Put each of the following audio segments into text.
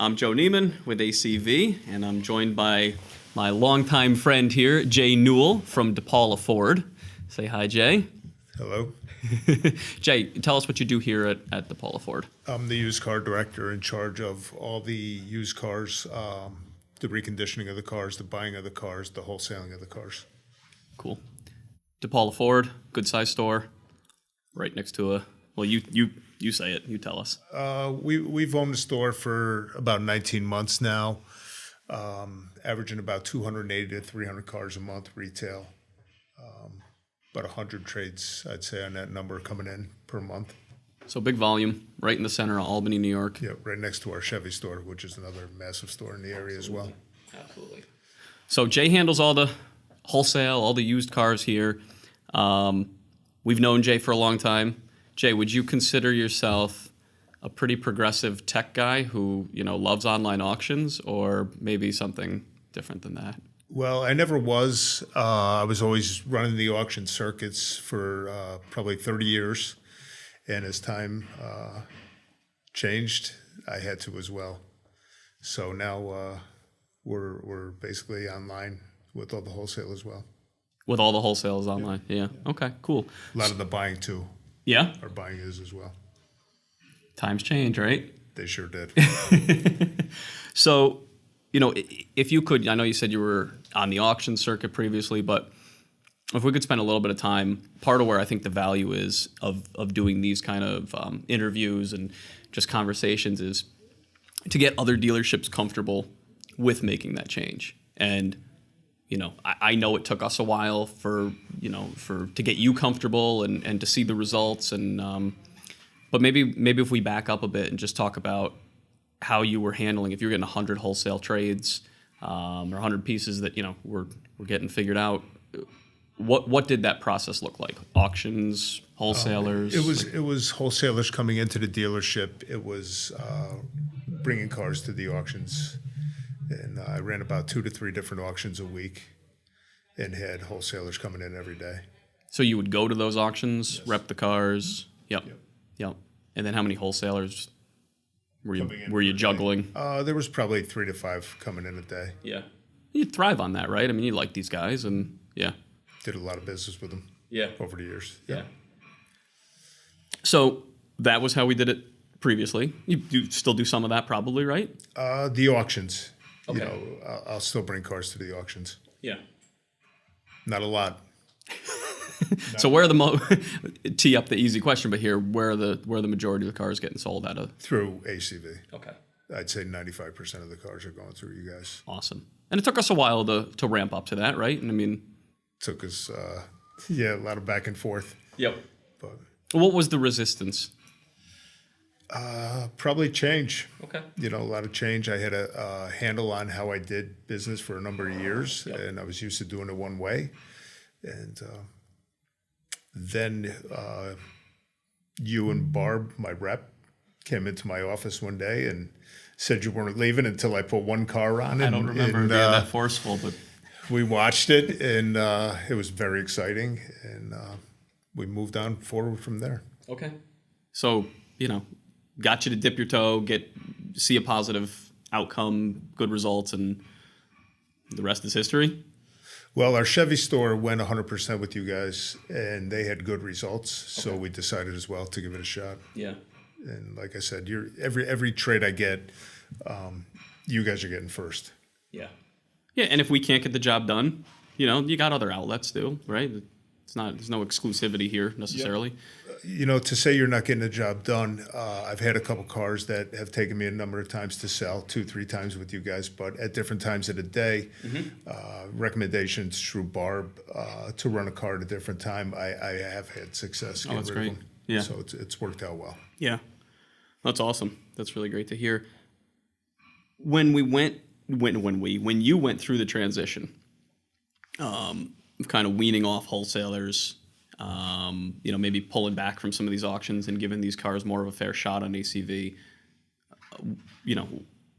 I'm Joe Neiman with ACV, and I'm joined by my longtime friend here, Jay Newell from DePaula Ford. Say hi, Jay. Hello. Jay, tell us what you do here at DePaula Ford. I'm the used car director in charge of all the used cars, the reconditioning of the cars, the buying of the cars, the wholesaling of the cars. Cool. DePaula Ford, good size store, right next to a. Well, you say it. You tell us. We've owned the store for about 19 months now, averaging about 280 to 300 cars a month retail. About 100 trades, I'd say, on that number coming in per month. So big volume, right in the center of Albany, New York. Yeah, right next to our Chevy store, which is another massive store in the area as well. Absolutely. So Jay handles all the wholesale, all the used cars here. We've known Jay for a long time. Jay, would you consider yourself a pretty progressive tech guy who, loves online auctions, or maybe something different than that? Well, I never was. I was always running the auction circuits for probably 30 years. And as time changed, I had to as well. So now we're basically online with all the wholesale as well. With all the wholesale is online, yeah. Okay, cool. A lot of the buying too. Yeah? Our buying is as well. Times change, right? They sure did. So, if you could, I know you said you were on the auction circuit previously, but if we could spend a little bit of time, part of where I think the value is of doing these kind of interviews and just conversations is to get other dealerships comfortable with making that change. And, I know it took us a while to get you comfortable and to see the results. And but maybe if we back up a bit and just talk about how you were handling, if you're getting 100 wholesale trades or 100 pieces that we're getting figured out. What did that process look like? Auctions, wholesalers? It was wholesalers coming into the dealership. It was bringing cars to the auctions, and I ran about 2 to 3 different auctions a week, and had wholesalers coming in every day. So you would go to those auctions, yes. Rep the cars. Yep. Yep. And then how many wholesalers were you juggling? There was probably 3 to 5 coming in a day. Yeah. You thrive on that, right? I mean, you like these guys, and yeah. Did a lot of business with them. Yeah. Over the years. Yeah. So that was how we did it previously. You still do some of that, probably, right? The auctions. Okay. I'll still bring cars to the auctions. Yeah. Not a lot. So where are the tee up the easy question, but here where are the majority of the cars getting sold out of? Through ACV. Okay. I'd say 95% of the cars are going through you guys. Awesome. And it took us a while to ramp up to that, right? And I mean, took us a lot of back and forth. Yep. But what was the resistance? Probably change. Okay. A lot of change. I had a handle on how I did business for a number of years, yep. And I was used to doing it one way. And then you and Barb, my rep, came into my office one day and said you weren't leaving until I put one car on. I don't remember being that forceful, but we watched it, and it was very exciting, and we moved on forward from there. Okay. So, got you to dip your toe, see a positive outcome, good results, and the rest is history? Well, our Chevy store went 100% with you guys, and they had good results, so we decided as well to give it a shot. Yeah. And like I said, every trade I get, you guys are getting first. Yeah. Yeah, and if we can't get the job done, you got other outlets too, right? There's no exclusivity here necessarily. To say you're not getting the job done, I've had a couple cars that have taken me a number of times to sell, 2-3 times with you guys, but at different times of the day, recommendations through Barb to run a car at a different time, I have had success. Oh, that's great. Yeah. So it's worked out well. Yeah. That's awesome. That's really great to hear. When you went through the transition, kind of weaning off wholesalers, maybe pulling back from some of these auctions and giving these cars more of a fair shot on ACV,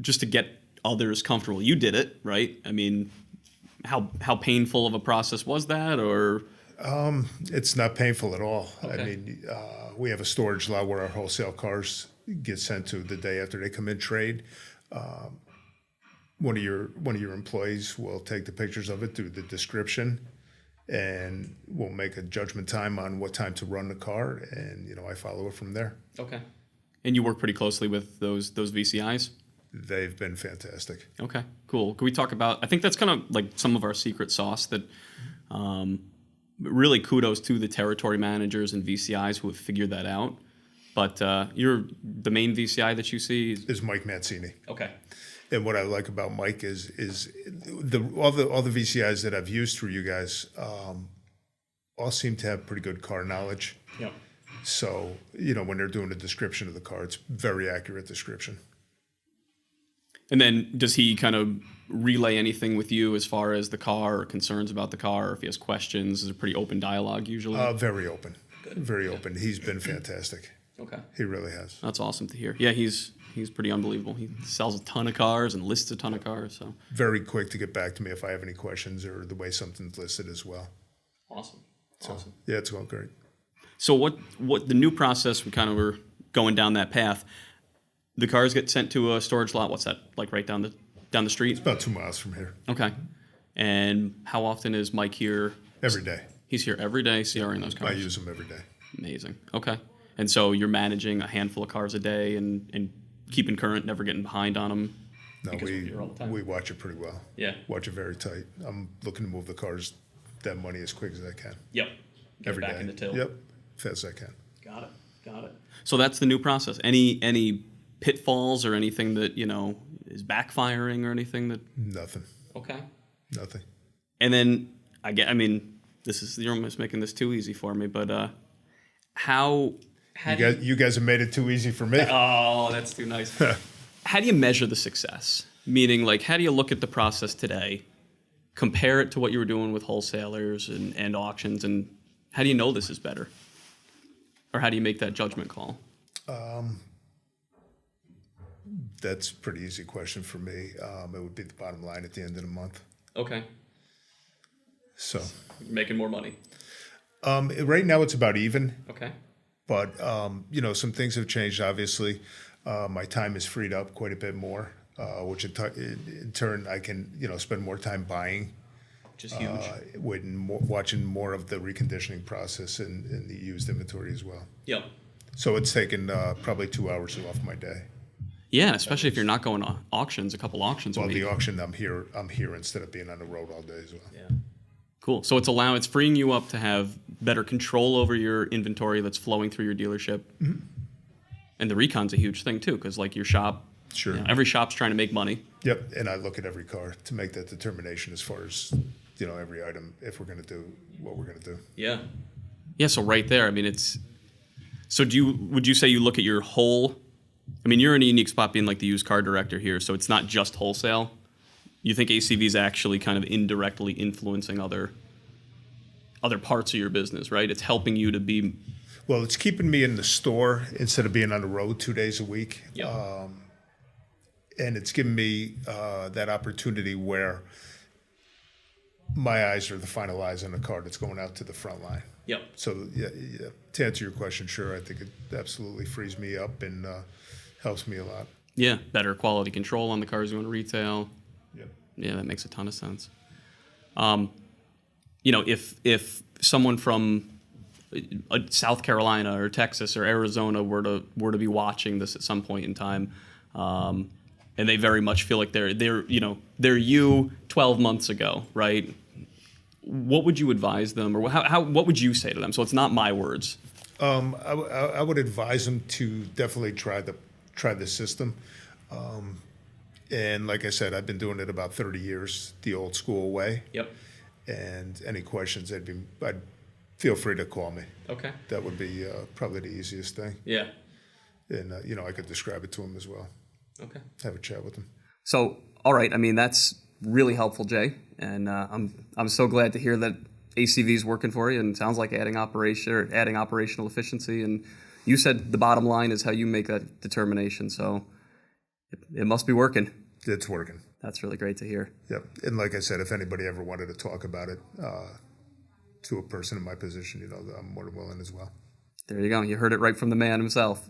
just to get others comfortable. You did it, right? I mean, how painful of a process was that, or? It's not painful at all. Okay. I mean, we have a storage lot where our wholesale cars get sent to the day after they come in trade. one of your employees will take the pictures of it, do the description, and we'll make a judgment time on what time to run the car, and I follow it from there. Okay. And you work pretty closely with those VCIs? They've been fantastic. Okay, cool. Can we talk about, I think that's kind of like some of our secret sauce that really kudos to the territory managers and VCIs who have figured that out. But you're the main VCI that you see Is Mike Mancini. Okay. And what I like about Mike is all the VCIs that I've used through you guys all seem to have pretty good car knowledge. Yep. So when they're doing a description of the car, it's very accurate description. And then does he kind of relay anything with you as far as the car or concerns about the car, or if he has questions? Is it a pretty open dialogue usually? Very open. Good. Very open. He's been fantastic. Okay. He really has. That's awesome to hear. Yeah, he's pretty unbelievable. He sells a ton of cars and lists a ton of cars. So very quick to get back to me if I have any questions or the way something's listed as well. Awesome. So, awesome. Yeah, it's going great. So what the new process, we kind of were going down that path. The cars get sent to a storage lot. What's that, like right down the street? It's about 2 miles from here. Okay. And how often is Mike here? Every day. He's here every day CRing those cars? I use them every day. Amazing. Okay. And so you're managing a handful of cars a day and keeping current, never getting behind on them? No, we watch it pretty well. Yeah. Watch it very tight. I'm looking to move the cars, that money, as quick as I can. Yep. Get every back day. in the till. Yep. Fast as I can. Got it. So that's the new process. Any pitfalls or anything that, is backfiring or anything that? Nothing. Okay. Nothing. And then, you're almost making this too easy for me, but how you guys have made it too easy for me. Oh, that's too nice. How do you measure the success? Meaning, like, how do you look at the process today, compare it to what you were doing with wholesalers and auctions, and how do you know this is better? Or how do you make that judgment call? That's a pretty easy question for me. It would be the bottom line at the end of the month. Okay. So you're making more money. Right now it's about even. Okay. But some things have changed. Obviously, my time is freed up quite a bit more, which in turn I can spend more time buying. Which is huge. Watching more of the reconditioning process and the used inventory as well. Yep. So it's taken probably 2 hours off my day. Yeah, especially if you're not going to auctions, a couple auctions a week. Well, the auction, I'm here instead of being on the road all day as well. Yeah. Cool. So it's freeing you up to have better control over your inventory that's flowing through your dealership. Mm-hmm. And the recon's a huge thing too, because like your shop, sure, every shop's trying to make money. Yep. And I look at every car to make that determination as far as every item, if we're going to do what we're going to do. Yeah. Yeah. So right there, would you say you look at your whole? You're in a unique spot being like the used car director here, so it's not just wholesale. You think ACV is actually kind of indirectly influencing other parts of your business, right? It's helping you to be... Well, it's keeping me in the store instead of being on the road 2 days a week. Yep. And it's given me that opportunity where my eyes are the final eyes on the car that's going out to the front line. Yep. So, yeah, to answer your question, sure, I think it absolutely frees me up and helps me a lot. Yeah, better quality control on the cars you want to retail. Yep. Yeah, that makes a ton of sense. If someone from South Carolina or Texas or Arizona were to be watching this at some point in time, and they very much feel like they're you 12 months ago, right? What would you advise them, or what would you say to them? So it's not my words. I would advise them to definitely try the system. And like I said, I've been doing it about 30 years, the old school way. Yep. And any questions, I'd feel free to call me. Okay. That would be probably the easiest thing. Yeah. And I could describe it to them as well. Okay. Have a chat with them. So, all right. That's really helpful, Jay. And I'm so glad to hear that ACV is working for you, and it sounds like adding operational efficiency. And you said the bottom line is how you make that determination. So it must be working. It's working. That's really great to hear. Yep. And like I said, if anybody ever wanted to talk about it to a person in my position, I'm more than willing as well. There you go. You heard it right from the man himself.